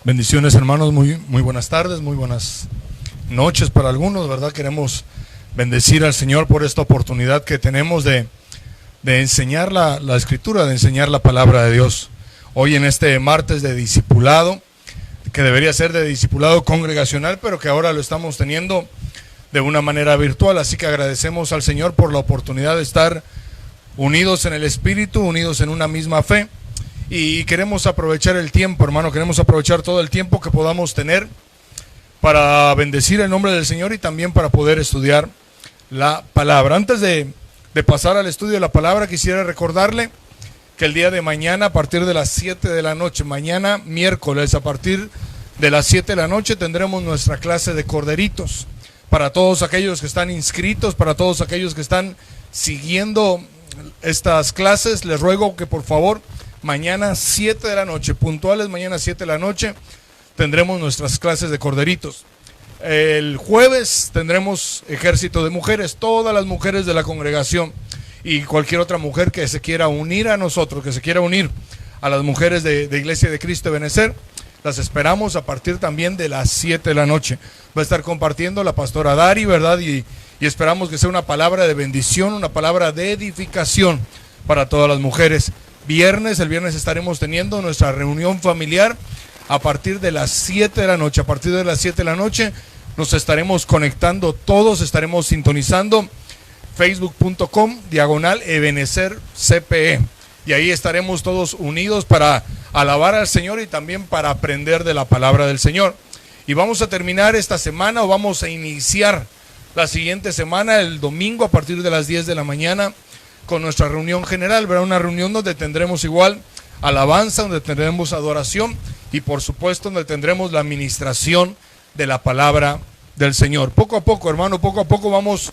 Bendiciones, hermanos, muy buenas tardes, muy buenas noches para algunos, ¿verdad? Queremos bendecir al Señor por esta oportunidad que tenemos de enseñar la Escritura, de enseñar la palabra de Dios. Hoy en este martes de discipulado, que debería ser de discipulado congregacional, pero que ahora lo estamos teniendo de una manera virtual. Así que agradecemos al Señor por la oportunidad de estar unidos en el Espíritu, unidos en una misma fe. Y queremos aprovechar el tiempo, hermano, queremos aprovechar todo el tiempo que podamos tener para bendecir el nombre del Señor y también para poder estudiar la palabra. Antes de pasar al estudio de la palabra, quisiera recordarle que el día de mañana, a partir de las 7 de la noche, mañana miércoles, a partir de las 7 de la noche, tendremos nuestra clase de corderitos. Para todos aquellos que están inscritos, para todos aquellos que están siguiendo estas clases, les ruego que por favor, mañana 7 de la noche, puntuales, mañana 7 de la noche, tendremos nuestras clases de corderitos. El jueves tendremos ejército de mujeres, todas las mujeres de la congregación y cualquier otra mujer que se quiera unir a nosotros, que se quiera unir a las mujeres de Iglesia de Cristo de Benecer. Las esperamos a partir también de las 7 de la noche. Va a estar compartiendo la pastora Dari, ¿verdad? Y esperamos que sea una palabra de bendición, una palabra de edificación para todas las mujeres. El viernes estaremos teniendo nuestra reunión familiar a partir de las 7 de la noche. A partir de las 7 de la noche nos estaremos conectando todos, estaremos sintonizando facebook.com/Ebenecer CPE. Y ahí estaremos todos unidos para alabar al Señor y también para aprender de la palabra del Señor. Y vamos a terminar esta semana, o vamos a iniciar la siguiente semana, el domingo a partir de las 10 de la mañana, con nuestra reunión general, ¿verdad? Una reunión donde tendremos igual alabanza, donde tendremos adoración y por supuesto donde tendremos la administración de la palabra del Señor. Poco a poco, hermano, poco a poco vamos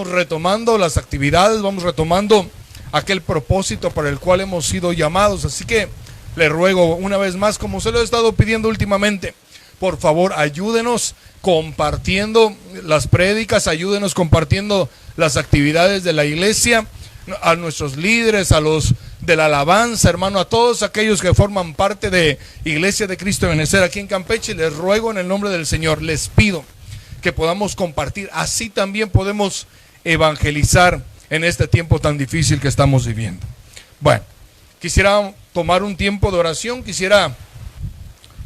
retomando las actividades, vamos retomando aquel propósito para el cual hemos sido llamados. Así que le ruego una vez más, como se lo he estado pidiendo últimamente, por favor ayúdenos compartiendo las prédicas, ayúdenos compartiendo las actividades de la iglesia, a nuestros líderes, a los de la alabanza, hermano, a todos aquellos que forman parte de Iglesia de Cristo de Benecer aquí en Campeche. Les ruego en el nombre del Señor, les pido que podamos compartir, así también podemos evangelizar en este tiempo tan difícil que estamos viviendo. Bueno, quisiera tomar un tiempo de oración, quisiera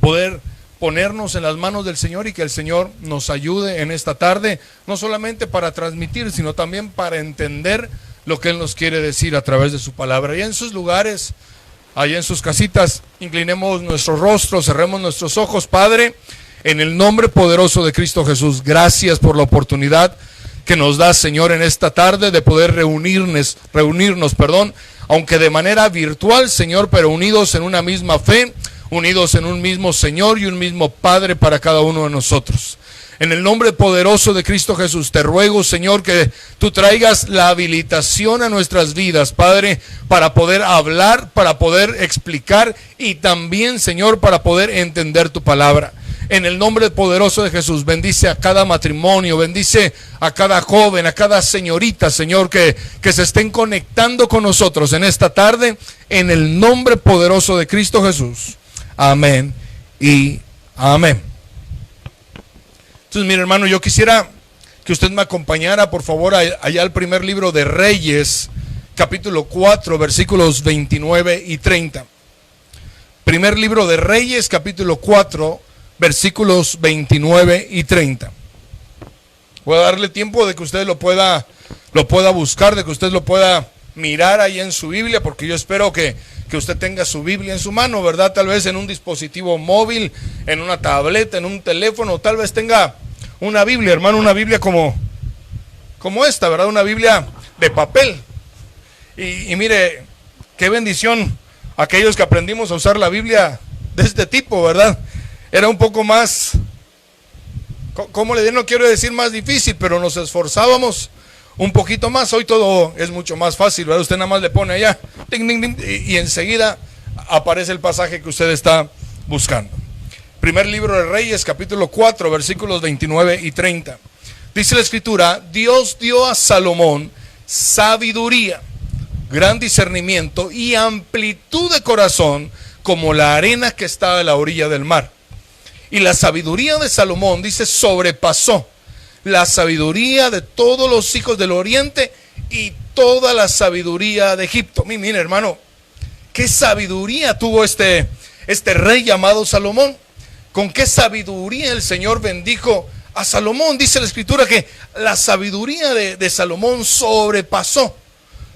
poder ponernos en las manos del Señor y que el Señor nos ayude en esta tarde, no solamente para transmitir, sino también para entender lo que Él nos quiere decir a través de su palabra. Allá en sus lugares, allá en sus casitas, inclinemos nuestro rostro, cerremos nuestros ojos. Padre, en el nombre poderoso de Cristo Jesús, gracias por la oportunidad que nos da, Señor, en esta tarde de poder reunirnos, aunque de manera virtual, Señor, pero unidos en una misma fe, unidos en un mismo Señor y un mismo Padre para cada uno de nosotros. En el nombre poderoso de Cristo Jesús, te ruego, Señor, que tú traigas la habilitación a nuestras vidas, Padre, para poder hablar, para poder explicar y también, Señor, para poder entender tu palabra. En el nombre poderoso de Jesús, bendice a cada matrimonio, bendice a cada joven, a cada señorita, Señor, que se estén conectando con nosotros en esta tarde, en el nombre poderoso de Cristo Jesús. Amén y amén. Entonces, mire, hermano, yo quisiera que usted me acompañara, por favor, allá al primer libro de Reyes, capítulo 4, versículos 29 y 30. Primer libro de Reyes, capítulo 4, versículos 29 y 30. Voy a darle tiempo de que usted lo pueda buscar, de que usted lo pueda mirar ahí en su Biblia, porque yo espero que usted tenga su Biblia en su mano, ¿verdad? Tal vez en un dispositivo móvil, en una tableta, en un teléfono, tal vez tenga una Biblia, hermano, una Biblia como esta, ¿verdad? Una Biblia de papel. Y mire, qué bendición aquellos que aprendimos a usar la Biblia de este tipo, ¿verdad? Era un poco más, ¿cómo le digo? No quiero decir más difícil, pero nos esforzábamos un poquito más. Hoy todo es mucho más fácil, ¿verdad? Usted nada más le pone allá, ding, ding, ding, y enseguida aparece el pasaje que usted está buscando. Primer libro de Reyes, capítulo 4, versículos 29 y 30. Dice la Escritura: Dios dio a Salomón sabiduría, gran discernimiento y amplitud de corazón como la arena que está a la orilla del mar. Y la sabiduría de Salomón, dice, sobrepasó la sabiduría de todos los hijos del oriente y toda la sabiduría de Egipto. Mira, hermano, qué sabiduría tuvo este rey llamado Salomón. Con qué sabiduría el Señor bendijo a Salomón. Dice la Escritura que la sabiduría de Salomón sobrepasó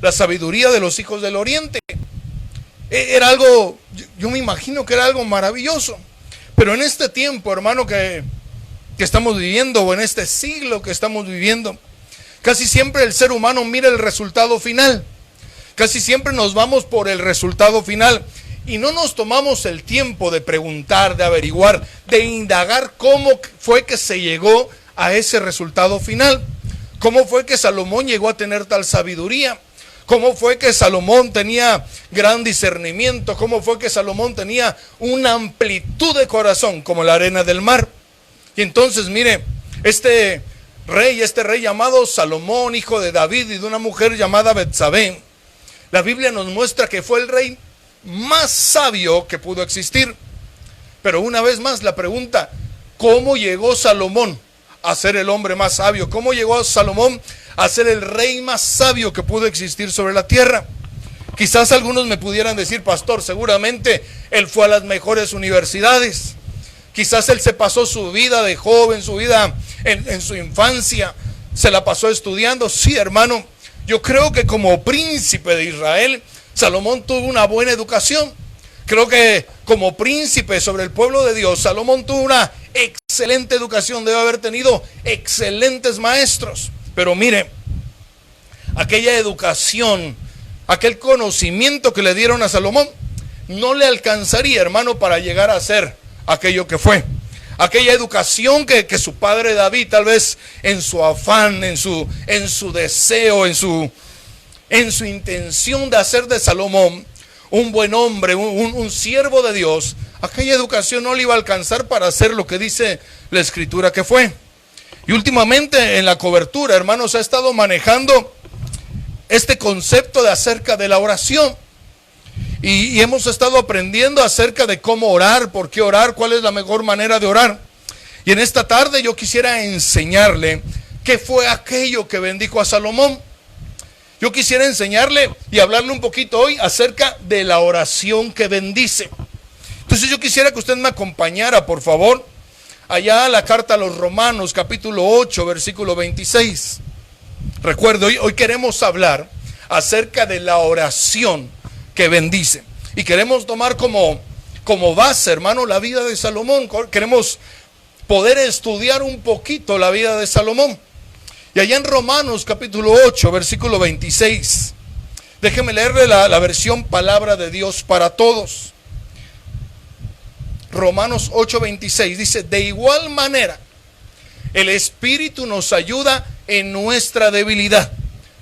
la sabiduría de los hijos del oriente. Era algo, yo me imagino que era algo maravilloso. Pero en este tiempo, hermano, que estamos viviendo, o en este siglo que estamos viviendo, casi siempre el ser humano mira el resultado final. Casi siempre nos vamos por el resultado final y no nos tomamos el tiempo de preguntar, de averiguar, de indagar cómo fue que se llegó a ese resultado final. Cómo fue que Salomón llegó a tener tal sabiduría. Cómo fue que Salomón tenía gran discernimiento. Cómo fue que Salomón tenía una amplitud de corazón como la arena del mar. Y entonces, mire, este rey llamado Salomón, hijo de David y de una mujer llamada Betsabé, la Biblia nos muestra que fue el rey más sabio que pudo existir. Pero una vez más la pregunta, ¿cómo llegó Salomón a ser el hombre más sabio? ¿Cómo llegó Salomón a ser el rey más sabio que pudo existir sobre la tierra? Quizás algunos me pudieran decir, pastor, seguramente él fue a las mejores universidades. Quizás él se pasó su vida de joven, su vida en su infancia, se la pasó estudiando. Sí, hermano, yo creo que como príncipe de Israel, Salomón tuvo una buena educación. Creo que como príncipe sobre el pueblo de Dios, Salomón tuvo una excelente educación. Debe haber tenido excelentes maestros. Pero mire, aquella educación, aquel conocimiento que le dieron a Salomón, no le alcanzaría, hermano, para llegar a ser aquello que fue. Aquella educación que su padre David, tal vez en su afán, en su deseo, en su intención de hacer de Salomón un buen hombre, un siervo de Dios, aquella educación no le iba a alcanzar para hacer lo que dice la Escritura que fue. Y últimamente en la cobertura, hermanos, ha estado manejando este concepto de acerca de la oración. Y hemos estado aprendiendo acerca de cómo orar, por qué orar, cuál es la mejor manera de orar. Y en esta tarde yo quisiera enseñarle qué fue aquello que bendijo a Salomón. Yo quisiera enseñarle y hablarle un poquito hoy acerca de la oración que bendice. Entonces yo quisiera que usted me acompañara, por favor, allá a la carta a los Romanos, capítulo 8, versículo 26. Recuerde, hoy queremos hablar acerca de la oración que bendice. Y queremos tomar como base, hermano, la vida de Salomón. Queremos poder estudiar un poquito la vida de Salomón. Y allá en Romanos capítulo 8, versículo 26, déjeme leerle la versión Palabra de Dios para Todos. Romanos 8, 26 dice: de igual manera, el Espíritu nos ayuda en nuestra debilidad.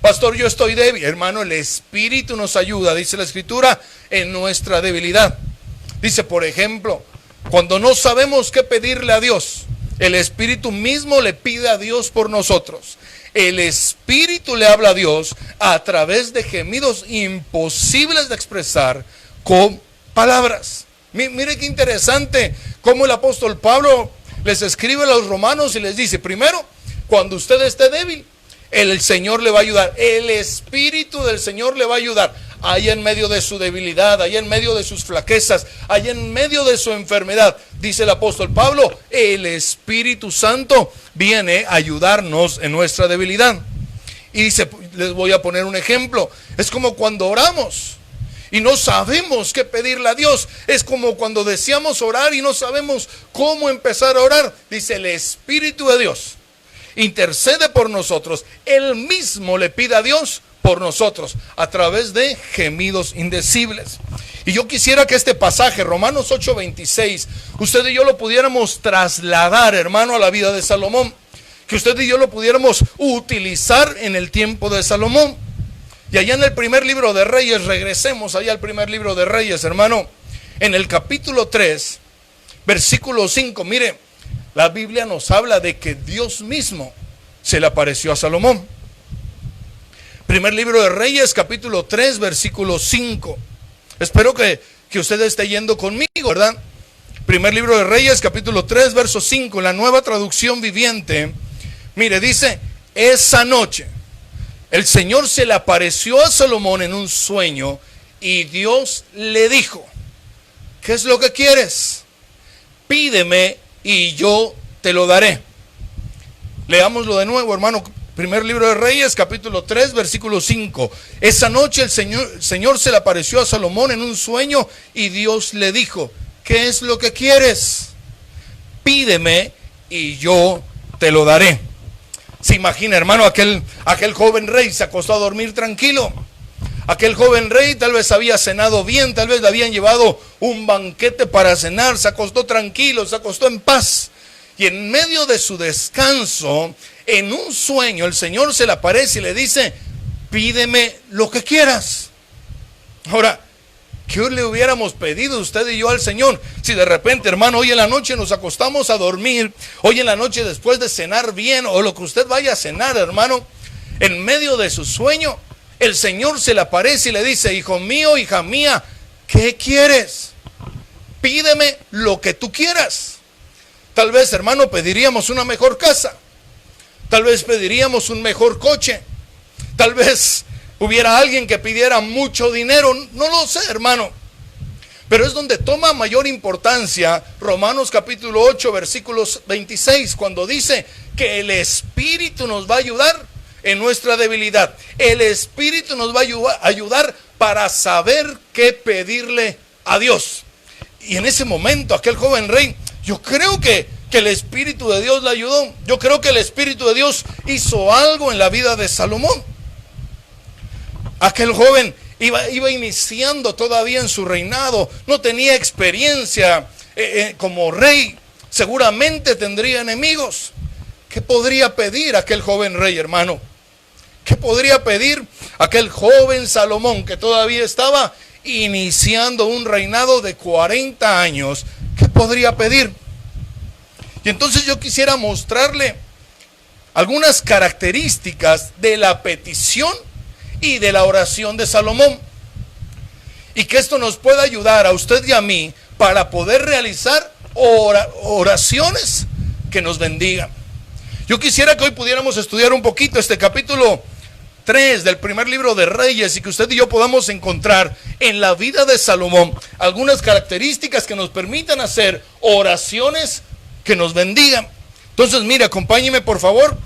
Pastor, yo estoy débil. Hermano, el Espíritu nos ayuda, dice la Escritura, en nuestra debilidad. Dice, por ejemplo, cuando no sabemos qué pedirle a Dios, el Espíritu mismo le pide a Dios por nosotros. El Espíritu le habla a Dios a través de gemidos imposibles de expresar con palabras. Mire qué interesante cómo el apóstol Pablo les escribe a los romanos y les dice, primero, cuando usted esté débil, el Señor le va a ayudar. El Espíritu del Señor le va a ayudar. Ahí en medio de su debilidad, ahí en medio de sus flaquezas, ahí en medio de su enfermedad, dice el apóstol Pablo, el Espíritu Santo viene a ayudarnos en nuestra debilidad. Y dice, les voy a poner un ejemplo. Es como cuando oramos y no sabemos qué pedirle a Dios. Es como cuando deseamos orar y no sabemos cómo empezar a orar. Dice, el Espíritu de Dios intercede por nosotros. Él mismo le pide a Dios por nosotros a través de gemidos indecibles. Y yo quisiera que este pasaje, Romanos 8:26, usted y yo lo pudiéramos trasladar, hermano, a la vida de Salomón. Que usted y yo lo pudiéramos utilizar en el tiempo de Salomón. Y allá en el primer libro de Reyes, regresemos allá al primer libro de Reyes, hermano, en el capítulo 3, versículo 5, mire, la Biblia nos habla de que Dios mismo se le apareció a Salomón. Primer libro de Reyes, capítulo 3, versículo 5. Espero que que usted esté yendo conmigo, ¿verdad? Primer libro de Reyes, capítulo 3, verso 5, la Nueva Traducción Viviente. Mire, dice, esa noche el Señor se le apareció a Salomón en un sueño y Dios le dijo, ¿qué es lo que quieres? Pídeme y yo te lo daré. Leámoslo de nuevo, hermano. Primer libro de Reyes, capítulo 3, versículo 5. Esa noche el Señor se le apareció a Salomón en un sueño y Dios le dijo, ¿qué es lo que quieres? Pídeme y yo te lo daré. Se imagina, hermano, aquel joven rey se acostó a dormir tranquilo. Aquel joven rey tal vez había cenado bien, tal vez le habían llevado un banquete para cenar, se acostó tranquilo, se acostó en paz. Y en medio de su descanso, en un sueño, el Señor se le aparece y le dice, pídeme lo que quieras. Ahora, ¿qué le hubiéramos pedido usted y yo al Señor? Si de repente, hermano, hoy en la noche nos acostamos a dormir, hoy en la noche después de cenar bien, o lo que usted vaya a cenar, hermano, en medio de su sueño, el Señor se le aparece y le dice, hijo mío, hija mía, ¿qué quieres? Pídeme lo que tú quieras. Tal vez, hermano, pediríamos una mejor casa. Tal vez pediríamos un mejor coche. Tal vez hubiera alguien que pidiera mucho dinero. No lo sé, hermano. Pero es donde toma mayor importancia Romanos capítulo 8, versículos 26, cuando dice que el Espíritu nos va a ayudar en nuestra debilidad. El Espíritu nos va a ayudar para saber qué pedirle a Dios. Y en ese momento, aquel joven rey, yo creo que el Espíritu de Dios le ayudó. Yo creo que el Espíritu de Dios hizo algo en la vida de Salomón. Aquel joven iba iniciando todavía en su reinado, no tenía experiencia como rey, seguramente tendría enemigos. ¿Qué podría pedir aquel joven rey, hermano? ¿Qué podría pedir aquel joven Salomón que todavía estaba iniciando un reinado de 40 años? ¿Qué podría pedir? Y entonces yo quisiera mostrarle algunas características de la petición y de la oración de Salomón, y que esto nos pueda ayudar a usted y a mí para poder realizar oraciones que nos bendigan. Yo quisiera que hoy pudiéramos estudiar un poquito este capítulo 3 del primer libro de Reyes, y que usted y yo podamos encontrar en la vida de Salomón algunas características que nos permitan hacer oraciones que nos bendigan. Entonces, mire, acompáñeme por favor.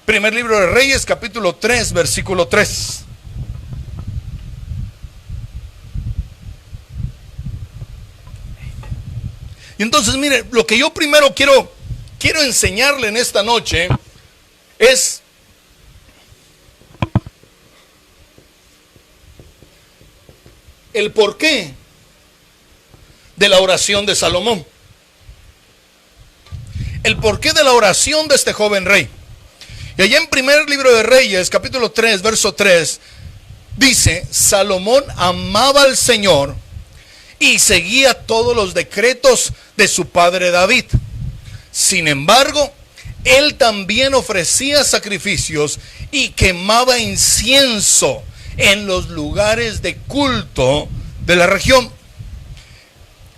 Primer libro de Reyes, capítulo 3, versículo 3. Y entonces, mire, lo que yo primero quiero enseñarle en esta noche es el porqué de la oración de Salomón. El porqué de la oración de este joven rey. Y allá en primer libro de Reyes, capítulo 3, verso 3, dice, Salomón amaba al Señor y seguía todos los decretos de su padre David. Sin embargo, él también ofrecía sacrificios y quemaba incienso en los lugares de culto de la región.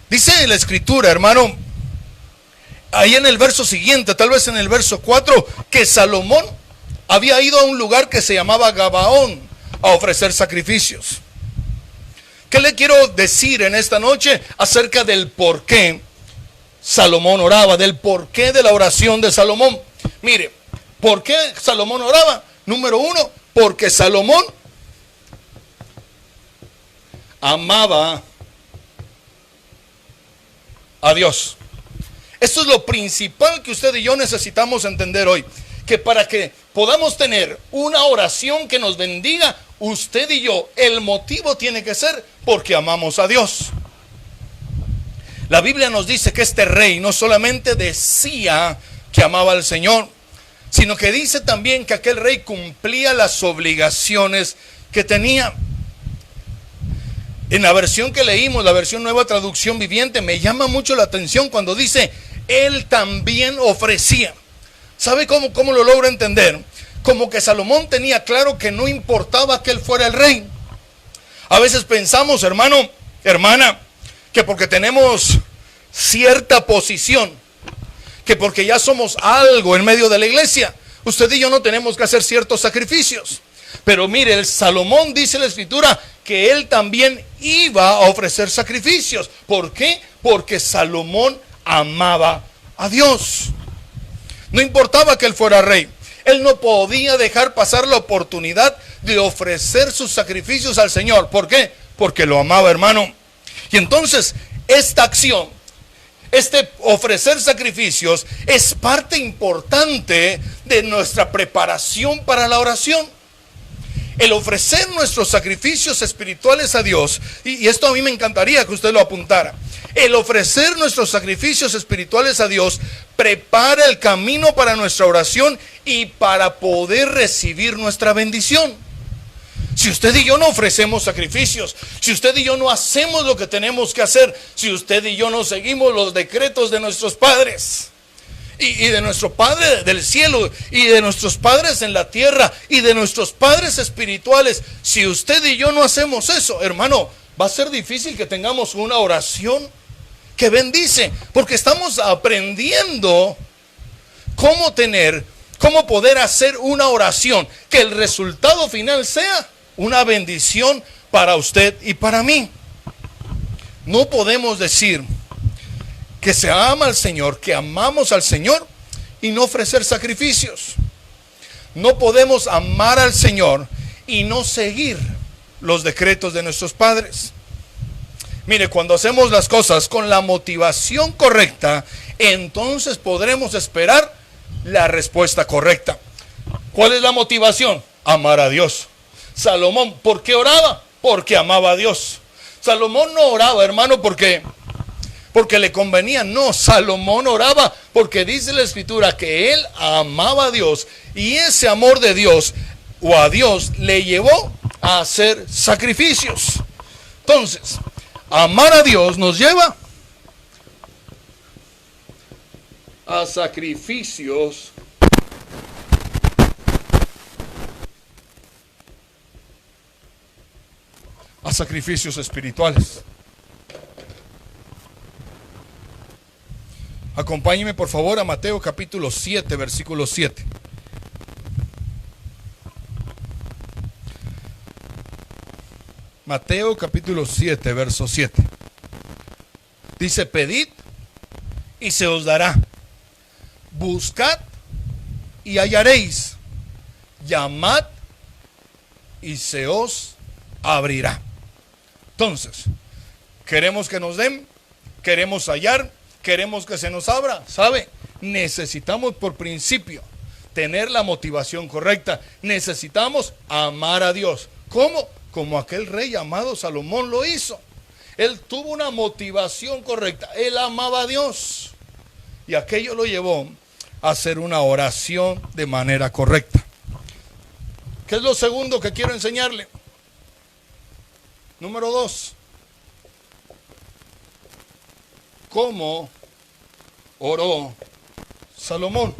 Dice la escritura, hermano, ahí en el verso siguiente, tal vez en el verso 4, que Salomón había ido a un lugar que se llamaba Gabaón a ofrecer sacrificios. ¿Qué le quiero decir en esta noche acerca del por qué Salomón oraba, del porqué de la oración de Salomón? Mire, ¿por qué Salomón oraba? Número uno, porque Salomón amaba a Dios. Esto es lo principal que usted y yo necesitamos entender hoy, que para que podamos tener una oración que nos bendiga, usted y yo, el motivo tiene que ser porque amamos a Dios. La Biblia nos dice que este rey no solamente decía que amaba al Señor, sino que dice también que aquel rey cumplía las obligaciones que tenía. En la versión que leímos, la versión Nueva Traducción Viviente, me llama mucho la atención cuando dice, él también ofrecía. ¿Sabe cómo lo logro entender? Como que Salomón tenía claro que no importaba que él fuera el rey. A veces pensamos, hermano, hermana, que porque tenemos cierta posición, que porque ya somos algo en medio de la iglesia, usted y yo no tenemos que hacer ciertos sacrificios. Pero mire, el Salomón dice en la escritura que él también iba a ofrecer sacrificios. ¿Por qué? Porque Salomón amaba a Dios. No importaba que él fuera rey, él no podía dejar pasar la oportunidad de ofrecer sus sacrificios al Señor. ¿Por qué? Porque lo amaba, hermano. Y entonces esta acción, este ofrecer sacrificios, es parte importante de nuestra preparación para la oración. El ofrecer nuestros sacrificios espirituales a Dios, y esto a mí me encantaría que usted lo apuntara. El ofrecer nuestros sacrificios espirituales a Dios prepara el camino para nuestra oración y para poder recibir nuestra bendición. Si usted y yo no ofrecemos sacrificios, si usted y yo no hacemos lo que tenemos que hacer, si usted y yo no seguimos los decretos de nuestros padres y de nuestro Padre del cielo y de nuestros padres en la tierra y de nuestros padres espirituales, si usted y yo no hacemos eso, hermano, va a ser difícil que tengamos una oración que bendice, porque estamos aprendiendo cómo poder hacer una oración que el resultado final sea una bendición para usted y para mí. No podemos decir que se ama al Señor, que amamos al Señor y no ofrecer sacrificios. No podemos amar al Señor y no seguir los decretos de nuestros padres. Mire, cuando hacemos las cosas con la motivación correcta, entonces podremos esperar la respuesta correcta. ¿Cuál es la motivación? Amar a Dios. Salomón, ¿por qué oraba? Porque amaba a Dios. Salomón no oraba, hermano, porque le convenía. No, Salomón oraba porque dice la escritura que él amaba a Dios, y ese amor de Dios o a Dios le llevó a hacer sacrificios. Entonces, amar a Dios nos lleva a sacrificios espirituales. Acompáñeme por favor a Mateo capítulo 7, versículo 7. Mateo capítulo 7, verso 7. Dice: pedid y se os dará. Buscad y hallaréis. Llamad y se os abrirá. Entonces, queremos que nos den, queremos hallar, queremos que se nos abra. ¿Sabe? Necesitamos por principio tener la motivación correcta. Necesitamos amar a Dios. ¿Cómo? Como aquel rey llamado Salomón lo hizo. Él tuvo una motivación correcta. Él amaba a Dios. Y aquello lo llevó a hacer una oración de manera correcta. ¿Qué es lo segundo que quiero enseñarle? Número 2. ¿Cómo oró Salomón?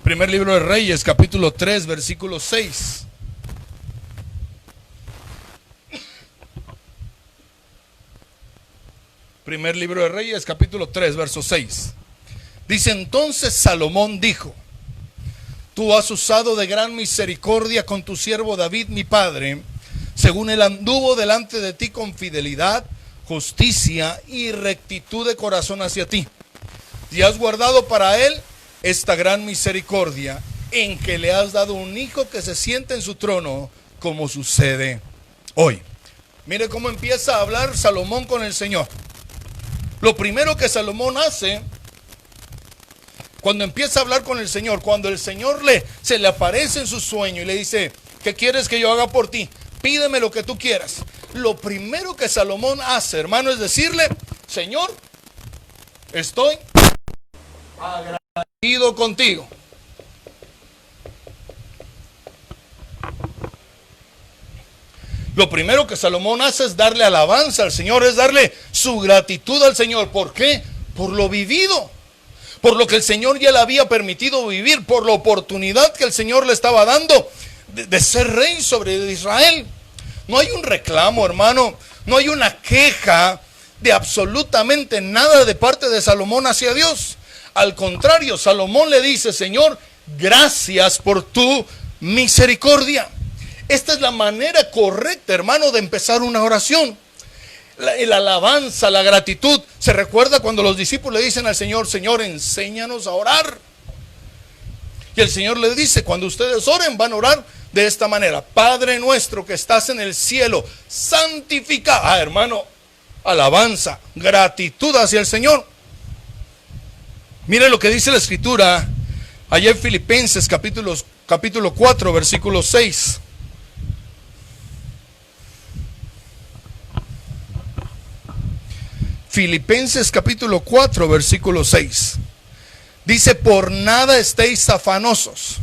Primer libro de Reyes, capítulo 3, versículo 6. Primer libro de Reyes, capítulo 3, verso 6. Dice: entonces Salomón dijo: tú has usado de gran misericordia con tu siervo David mi padre, según él anduvo delante de ti con fidelidad, justicia y rectitud de corazón hacia ti. Y has guardado para él esta gran misericordia, en que le has dado un hijo que se siente en su trono, como sucede hoy. Mire cómo empieza a hablar Salomón con el Señor. Lo primero que Salomón hace cuando empieza a hablar con el Señor, cuando el Señor se le aparece en su sueño y le dice: ¿qué quieres que yo haga por ti? Pídeme lo que tú quieras. Lo primero que Salomón hace, hermano, es decirle: Señor, estoy agradecido contigo. Lo primero que Salomón hace es darle alabanza al Señor, es darle su gratitud al Señor. ¿Por qué? Por lo vivido, por lo que el Señor ya le había permitido vivir, por la oportunidad que el Señor le estaba dando de ser rey sobre Israel. No hay un reclamo, hermano, no hay una queja de absolutamente nada de parte de Salomón hacia Dios. Al contrario, Salomón le dice: Señor, gracias por tu misericordia. Esta es la manera correcta, hermano, de empezar una oración. La alabanza, la gratitud. Se recuerda cuando los discípulos le dicen al Señor: Señor, enséñanos a orar. Y el Señor les dice: cuando ustedes oren, van a orar de esta manera: Padre nuestro que estás en el cielo, santificado. Hermano, alabanza, gratitud hacia el Señor. Mire lo que dice la Escritura allá en Filipenses capítulo 4, versículo 6. Filipenses capítulo 4, versículo 6. Dice: por nada estéis afanosos.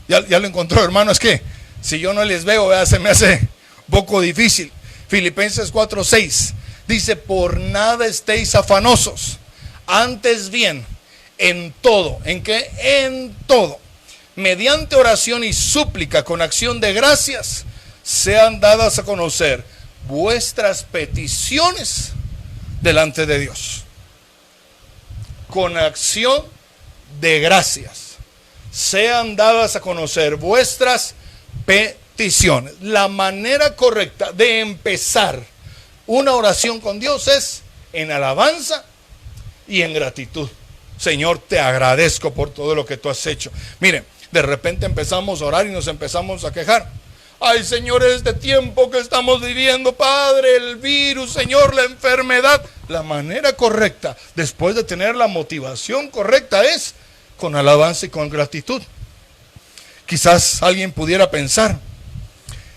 Ya lo encontró, hermano. Es que si yo no les veo, se me hace un poco difícil. Filipenses 4, 6. Dice: por nada estéis afanosos, antes bien, en todo. ¿En qué? En todo. Mediante oración y súplica con acción de gracias, sean dadas a conocer vuestras peticiones delante de Dios. Con acción de gracias, sean dadas a conocer vuestras peticiones. La manera correcta de empezar una oración con Dios es en alabanza y en gratitud. Señor, te agradezco por todo lo que tú has hecho. Miren, de repente empezamos a orar y nos empezamos a quejar. Ay, Señor, este tiempo que estamos viviendo, Padre, el virus, Señor, la enfermedad. La manera correcta, después de tener la motivación correcta, es con alabanza y con gratitud. Quizás alguien pudiera pensar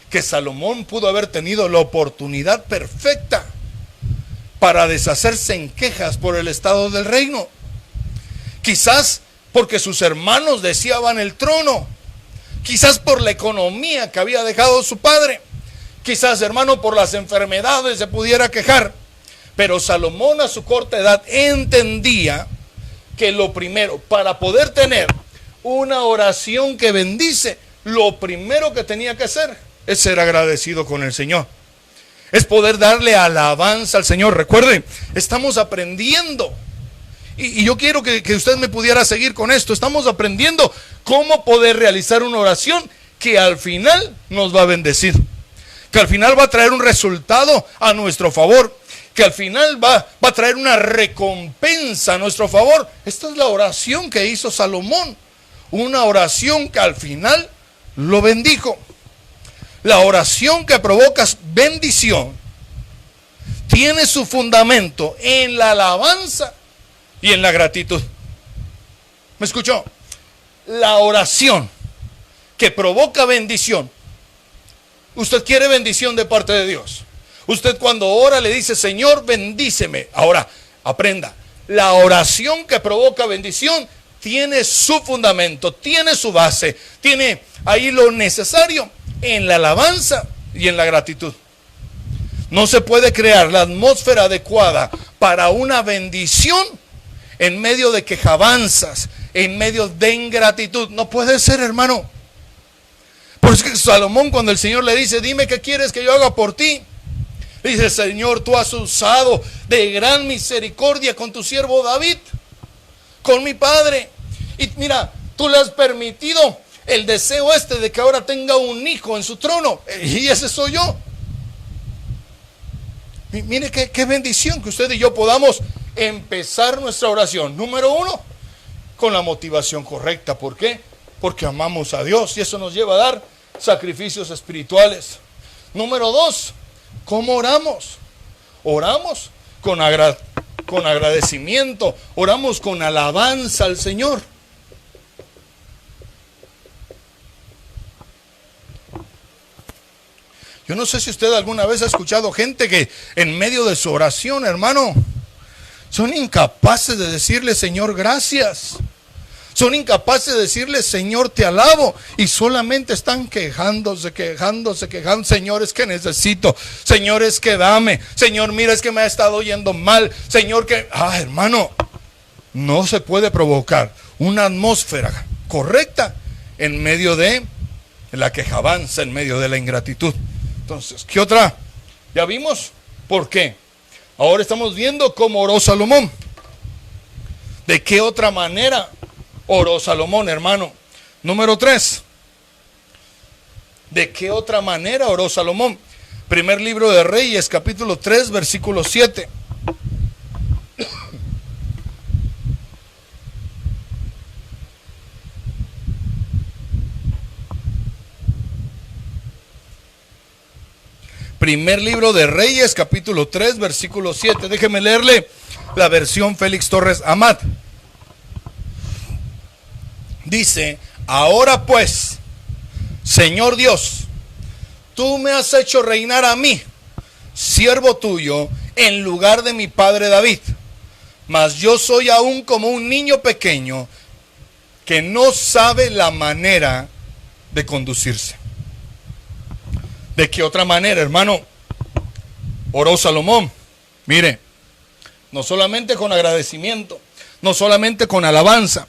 que Salomón pudo haber tenido la oportunidad perfecta para deshacerse en quejas por el estado del reino. Quizás porque sus hermanos deseaban el trono. Quizás por la economía que había dejado su padre. Quizás, hermano, por las enfermedades se pudiera quejar. Pero Salomón, a su corta edad, entendía que lo primero, para poder tener una oración que bendice, lo primero que tenía que hacer es ser agradecido con el Señor. Es poder darle alabanza al Señor. Recuerden, estamos aprendiendo. Y yo quiero que usted me pudiera seguir con esto. Estamos aprendiendo cómo poder realizar una oración que al final nos va a bendecir. Que al final va a traer un resultado a nuestro favor. Que al final va a traer una recompensa a nuestro favor. Esta es la oración que hizo Salomón. Una oración que al final lo bendijo. La oración que provoca bendición tiene su fundamento en la alabanza y en la gratitud. ¿Me escuchó? La oración que provoca bendición. Usted quiere bendición de parte de Dios. Usted cuando ora le dice: Señor, bendíceme. Ahora, aprenda. La oración que provoca bendición tiene su fundamento, tiene su base, tiene ahí lo necesario en la alabanza y en la gratitud. No se puede crear la atmósfera adecuada para una bendición en medio de quejabanzas, en medio de ingratitud. No puede ser, hermano. Por eso que Salomón, cuando el Señor le dice: dime qué quieres que yo haga por ti, dice: Señor, tú has usado de gran misericordia con tu siervo David, con mi padre. Y mira, tú le has permitido el deseo de que ahora tenga un hijo en su trono. Y ese soy yo. Mire qué bendición que usted y yo podamos empezar nuestra oración. Número uno, con la motivación correcta. ¿Por qué? Porque amamos a Dios y eso nos lleva a dar sacrificios espirituales. Número dos, ¿cómo oramos? Oramos con agradecimiento, oramos con alabanza al Señor. Yo no sé si usted alguna vez ha escuchado gente que en medio de su oración, hermano, son incapaces de decirle: Señor, gracias. Son incapaces de decirle: Señor, te alabo. Y solamente están quejándose. Señor, es que necesito. Señor, es que dame. Señor, mira, es que me ha estado yendo mal. Señor, que... hermano, no se puede provocar una atmósfera correcta en medio de en la queja avanza en medio de la ingratitud. Entonces, ¿qué otra? Ya vimos por qué. Ahora estamos viendo cómo oró Salomón. ¿De qué otra manera oró Salomón, hermano? Número 3. ¿De qué otra manera oró Salomón? Primer libro de Reyes, capítulo 3, versículo 7. Primer libro de Reyes, capítulo 3, versículo 7. Déjeme leerle la versión Félix Torres Amat. Dice: ahora pues, Señor Dios, tú me has hecho reinar a mí, siervo tuyo, en lugar de mi padre David. Mas yo soy aún como un niño pequeño que no sabe la manera de conducirse. ¿De qué otra manera, hermano, oró Salomón? Mire, no solamente con agradecimiento, no solamente con alabanza,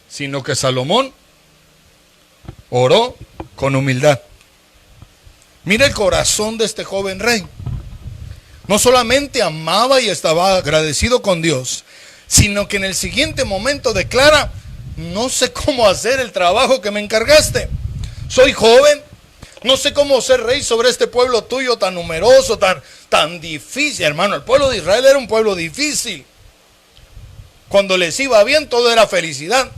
sino que Salomón oró con humildad. Mira el corazón de este joven rey. No solamente amaba y estaba agradecido con Dios, sino que en el siguiente momento declara: no sé cómo hacer el trabajo que me encargaste. Soy joven, no sé cómo ser rey sobre este pueblo tuyo tan numeroso, tan difícil. Hermano, el pueblo de Israel era un pueblo difícil. Cuando les iba bien, todo era felicidad.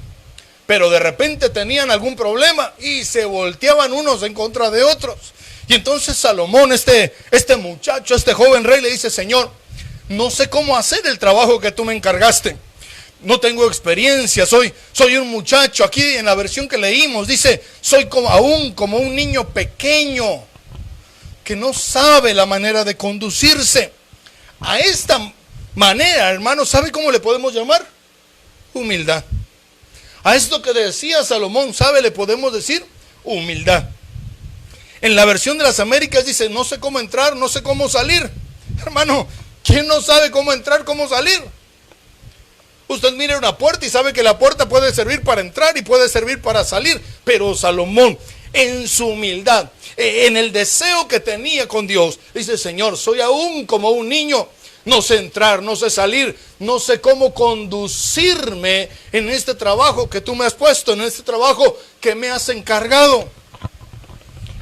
Pero de repente tenían algún problema y se volteaban unos en contra de otros. Y entonces Salomón, este muchacho, este joven rey, le dice: Señor, no sé cómo hacer el trabajo que tú me encargaste. No tengo experiencia, soy un muchacho. Aquí en la versión que leímos dice: soy aún como un niño pequeño que no sabe la manera de conducirse. A esta manera, hermano, ¿sabe cómo le podemos llamar? Humildad. A esto que decía Salomón, ¿sabe? Le podemos decir humildad. En la versión de las Américas dice: no sé cómo entrar, no sé cómo salir. Hermano, ¿quién no sabe cómo entrar, cómo salir? Usted mira una puerta y sabe que la puerta puede servir para entrar y puede servir para salir. Pero Salomón, en su humildad, en el deseo que tenía con Dios, dice: Señor, soy aún como un niño. No sé entrar, no sé salir, no sé cómo conducirme en este trabajo que tú me has puesto, en este trabajo que me has encargado.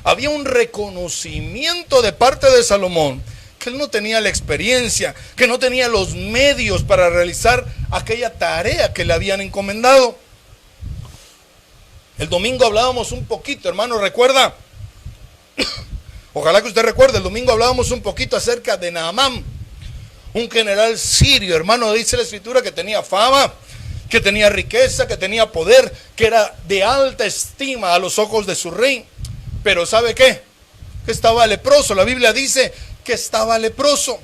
Había un reconocimiento de parte de Salomón que él no tenía la experiencia, que no tenía los medios para realizar aquella tarea que le habían encomendado. El domingo hablábamos un poquito, hermano, ¿recuerda? Ojalá que usted recuerde, el domingo hablábamos un poquito acerca de Naamán, un general sirio, hermano. Dice la escritura que tenía fama, que tenía riqueza, que tenía poder, que era de alta estima a los ojos de su rey. Pero ¿sabe qué? Que estaba leproso. La Biblia dice que estaba leproso.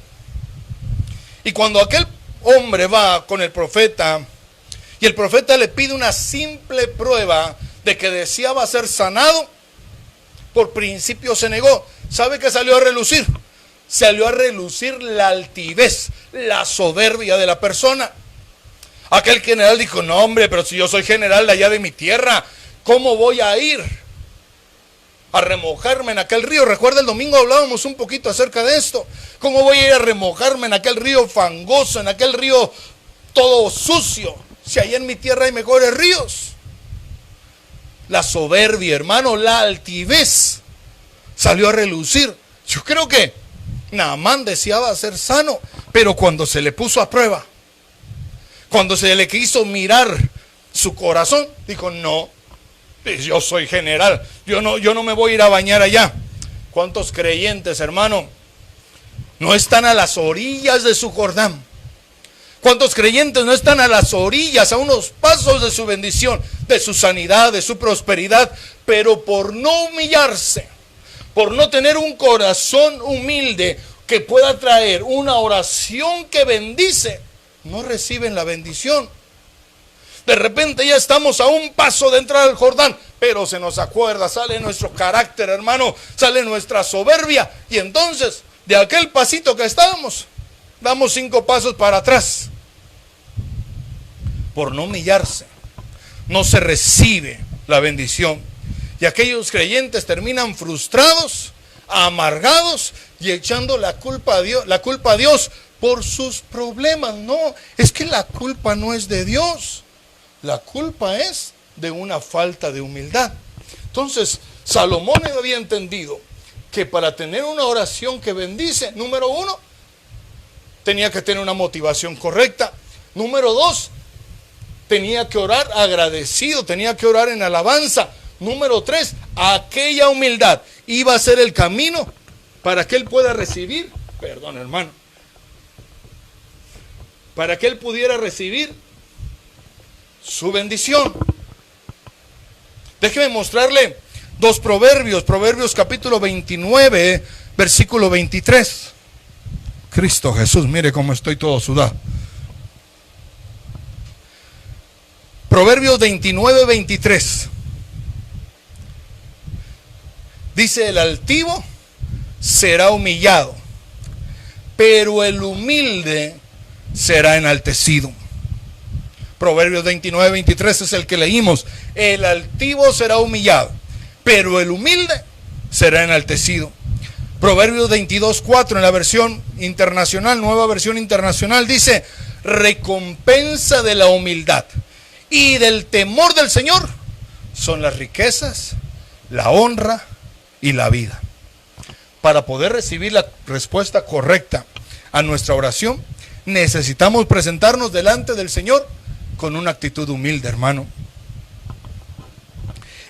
Y cuando aquel hombre va con el profeta y el profeta le pide una simple prueba de que deseaba ser sanado, por principio se negó. ¿Sabe qué salió a relucir? Salió a relucir la altivez, la soberbia de la persona. Aquel general dijo: no, hombre, pero si yo soy general de allá de mi tierra, ¿cómo voy a ir a remojarme en aquel río? Recuerda, el domingo hablábamos un poquito acerca de esto. ¿Cómo voy a ir a remojarme en aquel río fangoso, en aquel río todo sucio, si allá en mi tierra hay mejores ríos? La soberbia, hermano, la altivez salió a relucir. Yo creo que Naamán deseaba ser sano, pero cuando se le puso a prueba, cuando se le quiso mirar su corazón, dijo: no, yo soy general, yo no me voy a ir a bañar allá. ¿Cuántos creyentes, hermano, no están a las orillas de su Jordán? ¿Cuántos creyentes no están a las orillas, a unos pasos de su bendición, de su sanidad, de su prosperidad, pero por no humillarse, por no tener un corazón humilde que pueda traer una oración que bendice, no reciben la bendición? De repente ya estamos a un paso de entrar al Jordán, pero se nos acuerda, sale nuestro carácter, hermano, sale nuestra soberbia, y entonces de aquel pasito que estábamos, damos 5 pasos para atrás. Por no humillarse, no se recibe la bendición. Y aquellos creyentes terminan frustrados, amargados y echando la culpa a Dios por sus problemas. No, es que la culpa no es de Dios. La culpa es de una falta de humildad. Entonces, Salomón había entendido que para tener una oración que bendice, número uno, tenía que tener una motivación correcta. Número dos, tenía que orar agradecido, tenía que orar en alabanza. Número tres, aquella humildad iba a ser el camino para que él pueda recibir, perdón hermano, para que él pudiera recibir su bendición. Déjeme mostrarle dos proverbios. Proverbios capítulo 29, versículo 23. Cristo Jesús, mire cómo estoy todo sudado. Proverbios 29, 23. Dice: el altivo será humillado, pero el humilde será enaltecido. Proverbios 29, 23 es el que leímos. El altivo será humillado, pero el humilde será enaltecido. Proverbios 22, 4 en la versión internacional, nueva versión internacional, dice: recompensa de la humildad y del temor del Señor son las riquezas, la honra y la vida. Para poder recibir la respuesta correcta a nuestra oración, necesitamos presentarnos delante del Señor con una actitud humilde, hermano.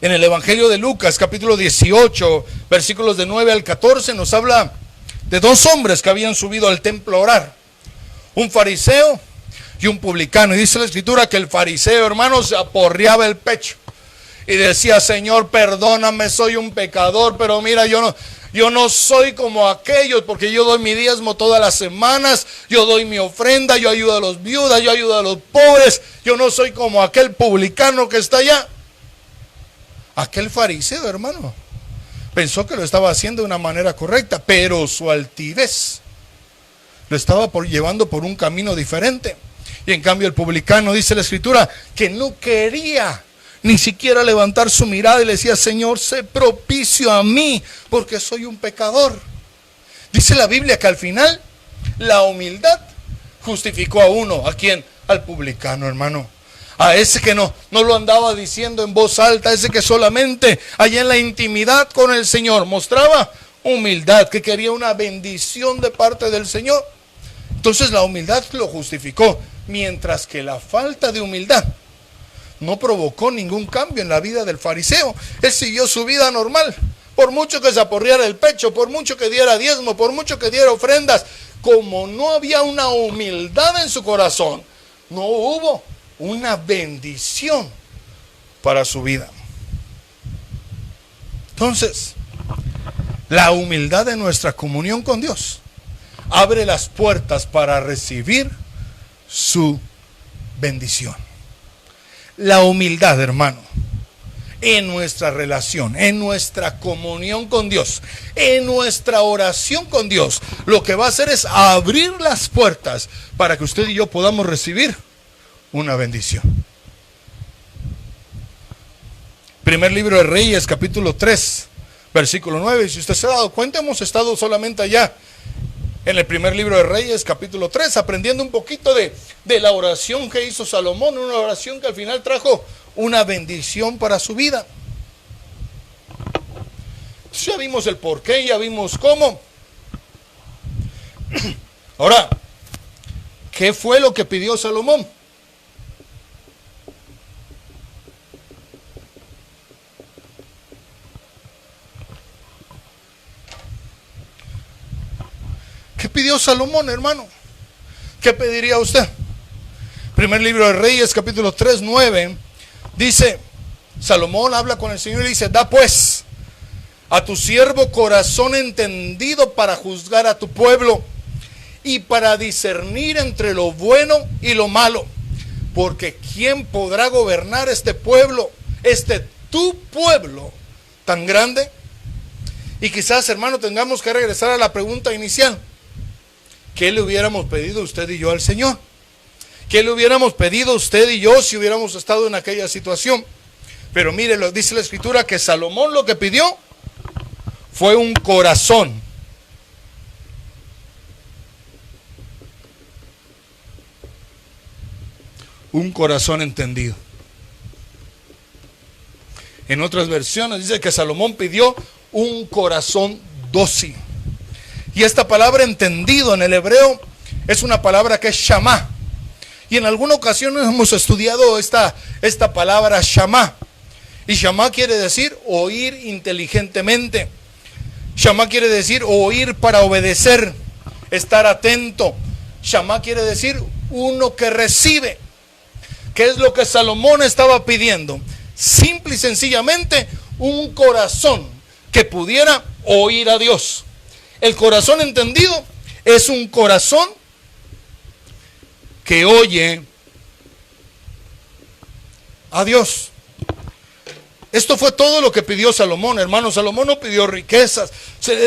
En el Evangelio de Lucas, capítulo 18, versículos de 9 al 14, nos habla de dos hombres que habían subido al templo a orar: un fariseo y un publicano. Y dice la Escritura que el fariseo, hermano, se aporreaba el pecho y decía: Señor, perdóname, soy un pecador, pero mira, yo no soy como aquellos, porque yo doy mi diezmo todas las semanas, yo doy mi ofrenda, yo ayudo a los viudas, yo ayudo a los pobres, yo no soy como aquel publicano que está allá. Aquel fariseo, hermano, pensó que lo estaba haciendo de una manera correcta, pero su altivez lo estaba llevando por un camino diferente. Y en cambio el publicano, dice la Escritura, que no quería ni siquiera levantar su mirada y le decía: Señor, sé propicio a mí, porque soy un pecador. Dice la Biblia que al final la humildad justificó a uno. ¿A quién? Al publicano, hermano. A ese que no lo andaba diciendo en voz alta, ese que solamente allá en la intimidad con el Señor mostraba humildad, que quería una bendición de parte del Señor. Entonces la humildad lo justificó, mientras que la falta de humildad no provocó ningún cambio en la vida del fariseo. Él siguió su vida normal, por mucho que se aporreara el pecho, por mucho que diera diezmo, por mucho que diera ofrendas. Como no había una humildad en su corazón, no hubo una bendición para su vida. Entonces, la humildad de nuestra comunión con Dios abre las puertas para recibir su bendición. La humildad, hermano, en nuestra relación, en nuestra comunión con Dios, en nuestra oración con Dios, lo que va a hacer es abrir las puertas para que usted y yo podamos recibir una bendición. Primer libro de Reyes, capítulo 3, versículo 9. Si usted se ha dado cuenta, hemos estado solamente allá en el primer libro de Reyes, capítulo 3, aprendiendo un poquito de la oración que hizo Salomón, una oración que al final trajo una bendición para su vida. Entonces ya vimos el porqué, ya vimos cómo. Ahora, ¿qué fue lo que pidió Salomón? ¿Qué pidió Salomón, hermano? ¿Qué pediría usted? Primer libro de Reyes, capítulo 3, 9, dice, Salomón habla con el Señor y dice: da pues a tu siervo corazón entendido para juzgar a tu pueblo y para discernir entre lo bueno y lo malo. Porque ¿quién podrá gobernar este pueblo, tu pueblo tan grande? Y quizás, hermano, tengamos que regresar a la pregunta inicial. ¿Qué le hubiéramos pedido usted y yo al Señor? ¿Qué le hubiéramos pedido usted y yo si hubiéramos estado en aquella situación? Pero mire, lo dice la Escritura que Salomón lo que pidió fue un corazón. Un corazón entendido. En otras versiones dice que Salomón pidió un corazón dócil. Y esta palabra entendido en el hebreo es una palabra que es shamá. Y en alguna ocasión hemos estudiado esta palabra shamá. Y shamá quiere decir oír inteligentemente. Shamá quiere decir oír para obedecer, estar atento. Shamá quiere decir uno que recibe. ¿Qué es lo que Salomón estaba pidiendo? Simple y sencillamente un corazón que pudiera oír a Dios. El corazón entendido es un corazón que oye a Dios. Esto fue todo lo que pidió Salomón, hermano. Salomón no pidió riquezas.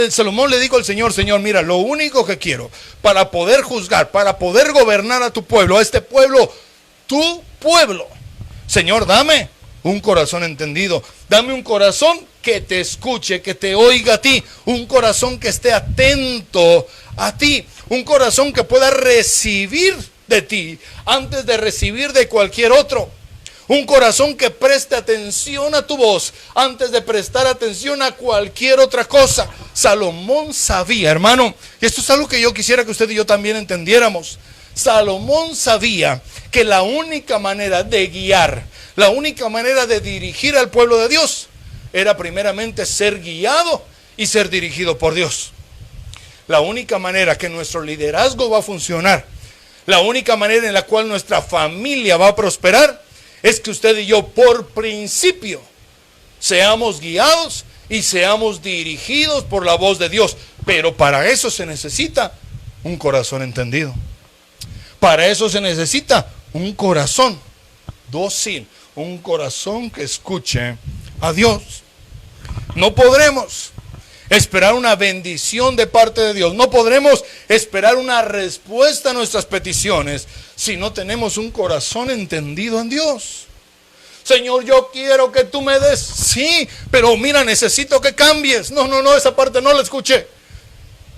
Salomón le dijo al Señor: Señor, mira, lo único que quiero para poder juzgar, para poder gobernar a tu pueblo, a este pueblo, tu pueblo, Señor, dame un corazón entendido. Dame un corazón que te escuche, que te oiga a ti. Un corazón que esté atento a ti. Un corazón que pueda recibir de ti antes de recibir de cualquier otro. Un corazón que preste atención a tu voz antes de prestar atención a cualquier otra cosa. Salomón sabía, hermano, y esto es algo que yo quisiera que usted y yo también entendiéramos. Salomón sabía que la única manera de guiar, la única manera de dirigir al pueblo de Dios era primeramente ser guiado y ser dirigido por Dios. La única manera que nuestro liderazgo va a funcionar, la única manera en la cual nuestra familia va a prosperar, es que usted y yo por principio seamos guiados y seamos dirigidos por la voz de Dios. Pero para eso se necesita un corazón entendido. Para eso se necesita un corazón dócil, un corazón que escuche a Dios. No podremos esperar una bendición de parte de Dios. No podremos esperar una respuesta a nuestras peticiones si no tenemos un corazón entendido en Dios. Señor, yo quiero que tú me des. Sí, pero mira, necesito que cambies. No, esa parte no la escuché.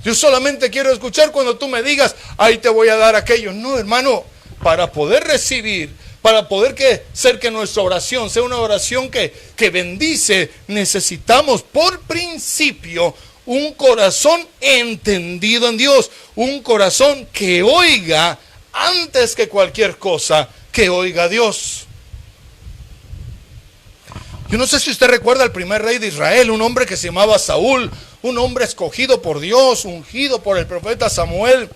Yo solamente quiero escuchar cuando tú me digas, ahí te voy a dar aquello. No, hermano, para poder recibir, para poder ser que nuestra oración sea una oración que bendice, necesitamos por principio un corazón entendido en Dios. Un corazón que oiga antes que cualquier cosa, que oiga a Dios. Yo no sé si usted recuerda al primer rey de Israel, un hombre que se llamaba Saúl, un hombre escogido por Dios, ungido por el profeta Samuel,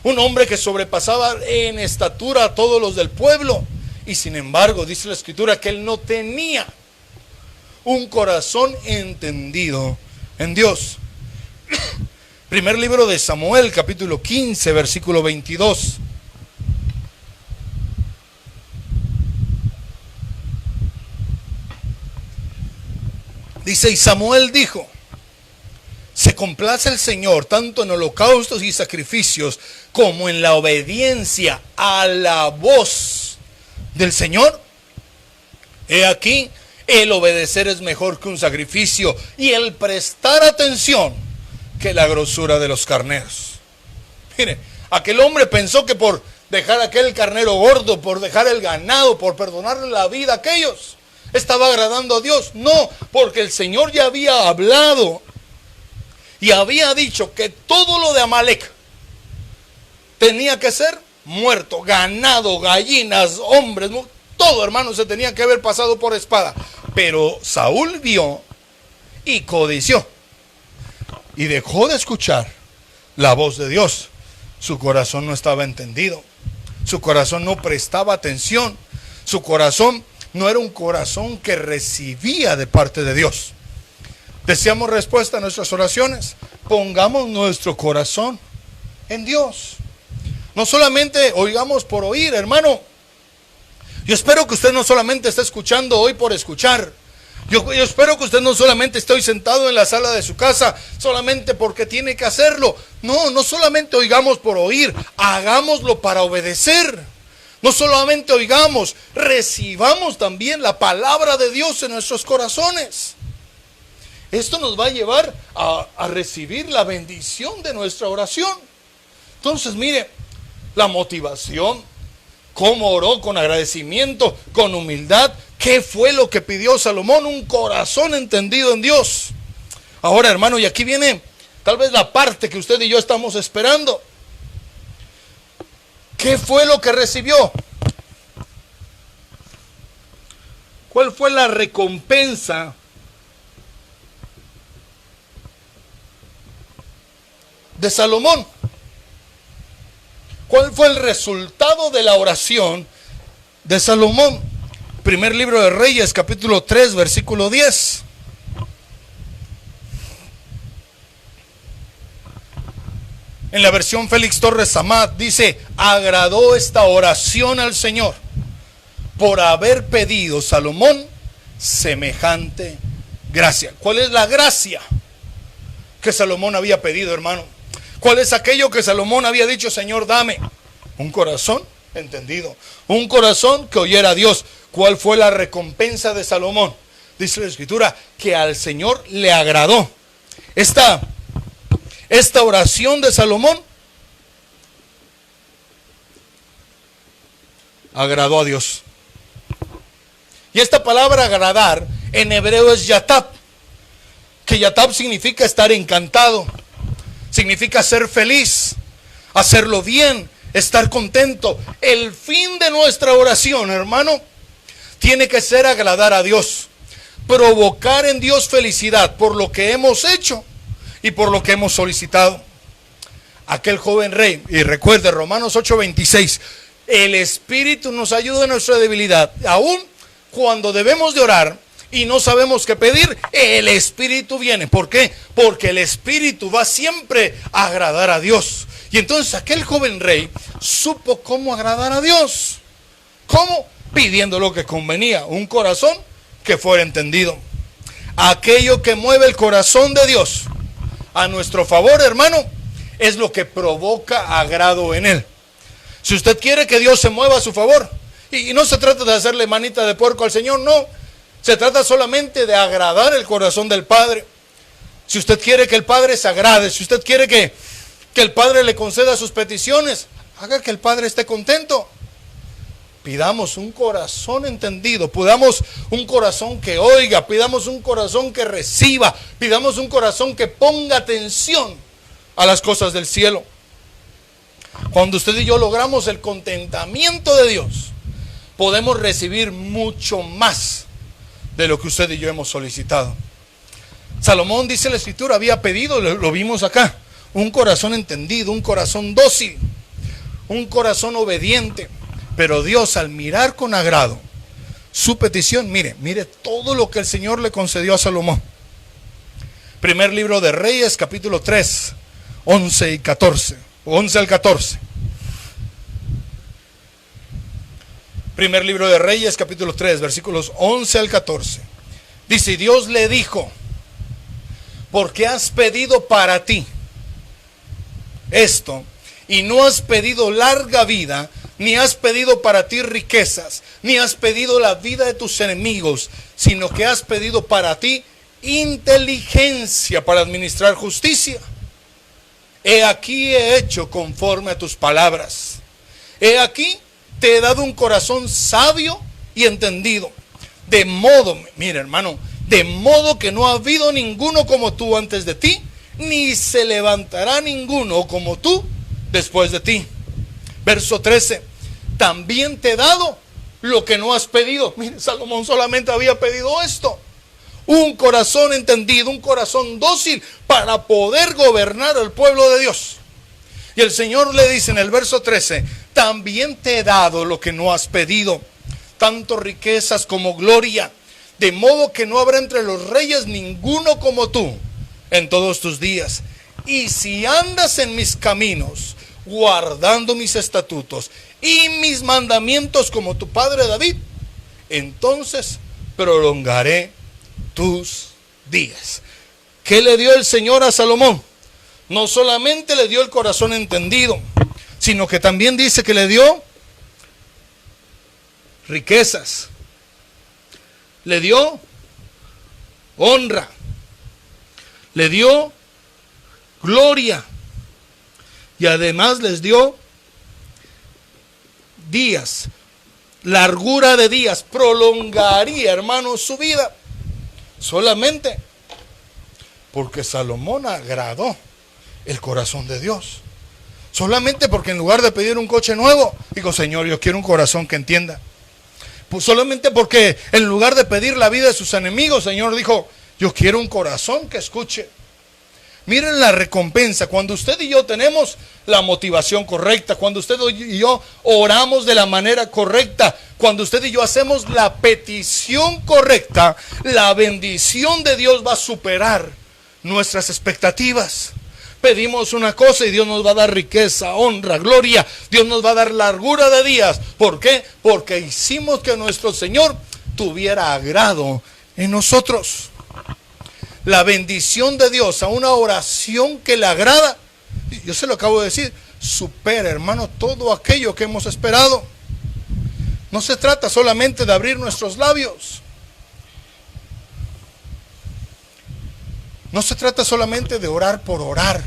un hombre que sobrepasaba en estatura a todos los del pueblo. Y sin embargo, dice la Escritura que él no tenía un corazón entendido en Dios. Primer libro de Samuel, capítulo 15, versículo 22. Dice: y Samuel dijo: se complace el Señor tanto en holocaustos y sacrificios como en la obediencia a la voz del Señor. He aquí, el obedecer es mejor que un sacrificio, y el prestar atención que la grosura de los carneros. Mire, aquel hombre pensó que por dejar aquel carnero gordo, por dejar el ganado, por perdonarle la vida a aquellos, estaba agradando a Dios. No, porque el Señor ya había hablado y había dicho que todo lo de Amalek tenía que ser muerto. Ganado, gallinas, hombres, todo, hermano, se tenía que haber pasado por espada. Pero Saúl vio y codició y dejó de escuchar la voz de Dios. Su corazón no estaba entendido, su corazón no prestaba atención, su corazón no era un corazón que recibía de parte de Dios. ¿Deseamos respuesta a nuestras oraciones? Pongamos nuestro corazón en Dios. No solamente oigamos por oír, hermano. Yo espero que usted no solamente esté escuchando hoy por escuchar. Yo espero que usted no solamente esté hoy sentado en la sala de su casa solamente porque tiene que hacerlo. No solamente oigamos por oír, hagámoslo para obedecer. No solamente oigamos, recibamos también la palabra de Dios en nuestros corazones. Esto nos va a llevar a recibir la bendición de nuestra oración. Entonces, mire, la motivación, cómo oró con agradecimiento, con humildad. ¿Qué fue lo que pidió Salomón? Un corazón entendido en Dios. Ahora, hermano, y aquí viene tal vez la parte que usted y yo estamos esperando. ¿Qué fue lo que recibió? ¿Cuál fue la recompensa de Salomón? ¿Cuál fue el resultado de la oración de Salomón? Primer libro de Reyes, capítulo 3, versículo 10. En la versión Félix Torres Amat dice: agradó esta oración al Señor por haber pedido Salomón semejante gracia. ¿Cuál es la gracia que Salomón había pedido, hermano? ¿Cuál es aquello que Salomón había dicho? Señor, dame un corazón entendido, un corazón que oyera a Dios. ¿Cuál fue la recompensa de Salomón? Dice la Escritura que al Señor le agradó. Esta oración de Salomón agradó a Dios. Y esta palabra agradar en hebreo es yatab, que yatab significa estar encantado, significa ser feliz, hacerlo bien, estar contento. El fin de nuestra oración, hermano, tiene que ser agradar a Dios, provocar en Dios felicidad por lo que hemos hecho y por lo que hemos solicitado. Aquel joven rey, y recuerde Romanos 8:26, el Espíritu nos ayuda en nuestra debilidad. Aún cuando debemos de orar y no sabemos qué pedir, el Espíritu viene. ¿Por qué? Porque el Espíritu va siempre a agradar a Dios. Y entonces aquel joven rey supo cómo agradar a Dios. ¿Cómo? Pidiendo lo que convenía, un corazón que fuera entendido. Aquello que mueve el corazón de Dios a nuestro favor, hermano, es lo que provoca agrado en Él. Si usted quiere que Dios se mueva a su favor, y no se trata de hacerle manita de puerco al Señor, no. Se trata solamente de agradar el corazón del Padre. Si usted quiere que el Padre se agrade, si usted quiere que el Padre le conceda sus peticiones, haga que el Padre esté contento. Pidamos un corazón entendido, pidamos un corazón que oiga, pidamos un corazón que reciba, pidamos un corazón que ponga atención a las cosas del cielo. Cuando usted y yo logramos el contentamiento de Dios, podemos recibir mucho más de lo que usted y yo hemos solicitado. Salomón, dice la Escritura, había pedido, lo vimos acá, un corazón entendido, un corazón dócil, un corazón obediente. Pero Dios, al mirar con agrado su petición, mire todo lo que el Señor le concedió a Salomón. Primer libro de Reyes, capítulo 3, 11 y 14, 11 al 14. Primer libro de Reyes, capítulo 3, versículos 11 al 14. Dice: y Dios le dijo: porque has pedido para ti esto, y no has pedido larga vida, ni has pedido para ti riquezas, ni has pedido la vida de tus enemigos, sino que has pedido para ti inteligencia para administrar justicia. He aquí he hecho conforme a tus palabras. He aquí te he dado un corazón sabio y entendido. De modo, mira hermano, de modo que no ha habido ninguno como tú antes de ti, ni se levantará ninguno como tú después de ti. Verso 13, también te he dado lo que no has pedido. Mire, Salomón solamente había pedido esto: un corazón entendido, un corazón dócil para poder gobernar al pueblo de Dios. Y el Señor le dice en el verso 13: también te he dado lo que no has pedido, tanto riquezas como gloria, de modo que no habrá entre los reyes ninguno como tú en todos tus días. Y si andas en mis caminos, guardando mis estatutos y mis mandamientos como tu padre David, entonces prolongaré tus días. ¿Qué le dio el Señor a Salomón? No solamente le dio el corazón entendido, sino que también dice que le dio riquezas, le dio honra, le dio gloria y además les dio días, largura de días, prolongaría, hermanos, su vida. Solamente porque Salomón agradó el corazón de Dios. Solamente porque en lugar de pedir un coche nuevo, digo, Señor, yo quiero un corazón que entienda. Pues solamente porque en lugar de pedir la vida de sus enemigos, Señor dijo, yo quiero un corazón que escuche. Miren la recompensa, cuando usted y yo tenemos la motivación correcta, cuando usted y yo oramos de la manera correcta, cuando usted y yo hacemos la petición correcta, la bendición de Dios va a superar nuestras expectativas. Pedimos una cosa y Dios nos va a dar riqueza, honra, gloria. Dios nos va a dar largura de días. ¿Por qué? Porque hicimos que nuestro Señor tuviera agrado en nosotros. La bendición de Dios a una oración que le agrada, yo se lo acabo de decir, supera, hermano, todo aquello que hemos esperado. No se trata solamente de abrir nuestros labios. No se trata solamente de orar por orar,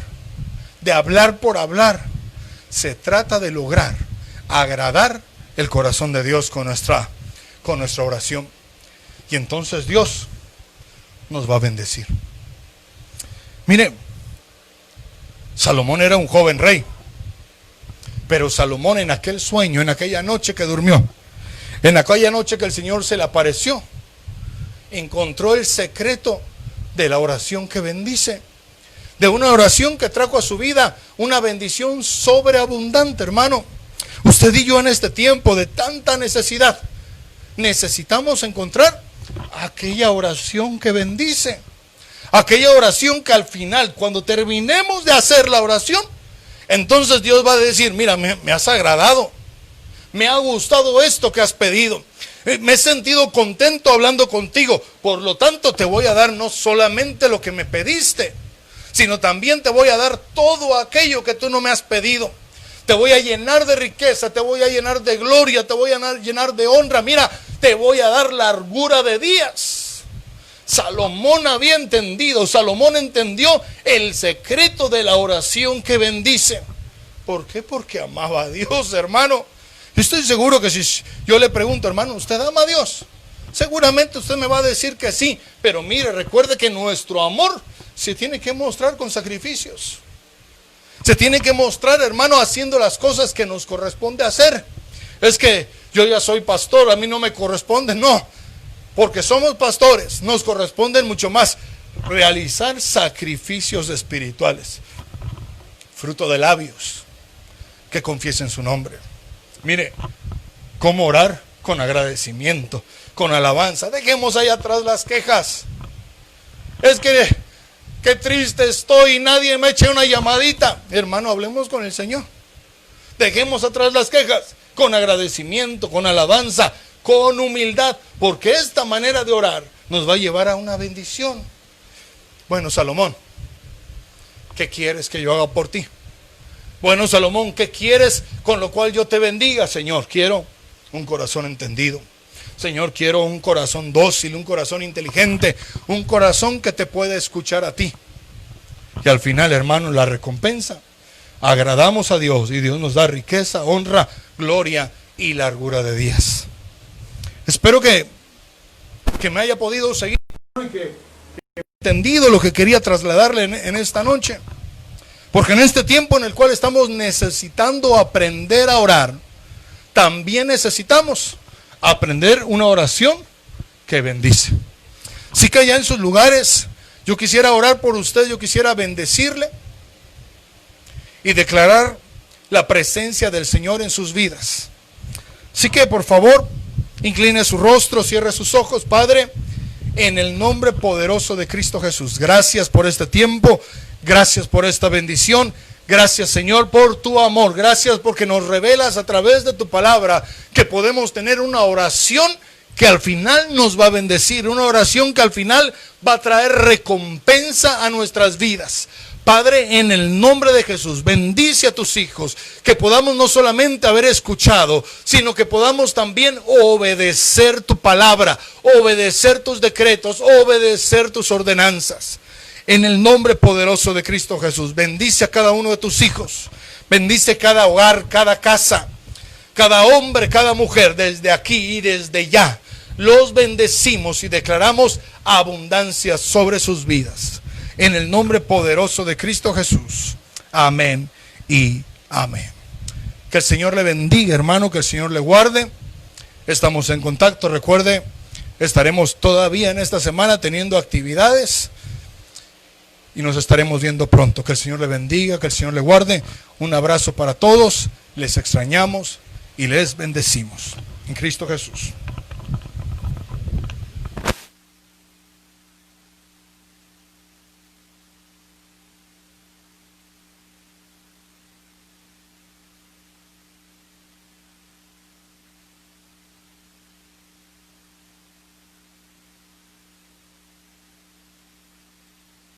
de hablar por hablar. Se trata de lograr agradar el corazón de Dios con nuestra oración. Y entonces Dios nos va a bendecir. Mire, Salomón era un joven rey, pero Salomón en aquel sueño, en aquella noche que durmió, en aquella noche que el Señor se le apareció, encontró el secreto de la oración que bendice, de una oración que trajo a su vida una bendición sobreabundante, hermano. Usted y yo en este tiempo de tanta necesidad, necesitamos encontrar aquella oración que bendice, aquella oración que al final, cuando terminemos de hacer la oración, entonces Dios va a decir, mira, me has agradado, me ha gustado esto que has pedido, me he sentido contento hablando contigo, por lo tanto te voy a dar no solamente lo que me pediste, sino también te voy a dar todo aquello que tú no me has pedido. Te voy a llenar de riqueza, te voy a llenar de gloria, te voy a llenar de honra. Mira, te voy a dar largura de días. Salomón había entendido, Salomón entendió el secreto de la oración que bendice. ¿Por qué? Porque amaba a Dios, hermano. Yo estoy seguro que si yo le pregunto, hermano, ¿usted ama a Dios? Seguramente usted me va a decir que sí. Pero mire, recuerde que nuestro amor se tiene que mostrar con sacrificios. Se tiene que mostrar, hermano, haciendo las cosas que nos corresponde hacer. Es que yo ya soy pastor, a mí no me corresponde. No, porque somos pastores, nos corresponden mucho más realizar sacrificios espirituales. Fruto de labios que confiesen su nombre. Mire, cómo orar con agradecimiento, con alabanza. Dejemos ahí atrás las quejas. Es que qué triste estoy, nadie me echa una llamadita. Hermano, hablemos con el Señor. Dejemos atrás las quejas, con agradecimiento, con alabanza, con humildad, porque esta manera de orar nos va a llevar a una bendición. Bueno, Salomón, ¿qué quieres que yo haga por ti? Bueno, Salomón, ¿qué quieres con lo cual yo te bendiga? Señor, quiero un corazón entendido. Señor, quiero un corazón dócil, un corazón inteligente, un corazón que te pueda escuchar a ti. Y al final, hermano, la recompensa, agradamos a Dios y Dios nos da riqueza, honra, gloria y largura de días. Espero que me haya podido seguir y que haya entendido lo que quería trasladarle en esta noche. Porque en este tiempo en el cual estamos necesitando aprender a orar, también necesitamos aprender una oración que bendice. Así que allá en sus lugares, yo quisiera orar por usted, yo quisiera bendecirle y declarar la presencia del Señor en sus vidas. Así que por favor, incline su rostro, cierre sus ojos. Padre, en el nombre poderoso de Cristo Jesús, gracias por este tiempo, gracias por esta bendición. Gracias, Señor, por tu amor. Gracias porque nos revelas a través de tu palabra que podemos tener una oración que al final nos va a bendecir, una oración que al final va a traer recompensa a nuestras vidas. Padre, en el nombre de Jesús, bendice a tus hijos, que podamos no solamente haber escuchado, sino que podamos también obedecer tu palabra, obedecer tus decretos, obedecer tus ordenanzas. En el nombre poderoso de Cristo Jesús, bendice a cada uno de tus hijos, bendice cada hogar, cada casa, cada hombre, cada mujer, desde aquí y desde ya. Los bendecimos y declaramos abundancia sobre sus vidas. En el nombre poderoso de Cristo Jesús. Amén y amén. Que el Señor le bendiga, hermano, que el Señor le guarde. Estamos en contacto, recuerde, estaremos todavía en esta semana teniendo actividades y nos estaremos viendo pronto. Que el Señor le bendiga, que el Señor le guarde. Un abrazo para todos, les extrañamos y les bendecimos. En Cristo Jesús.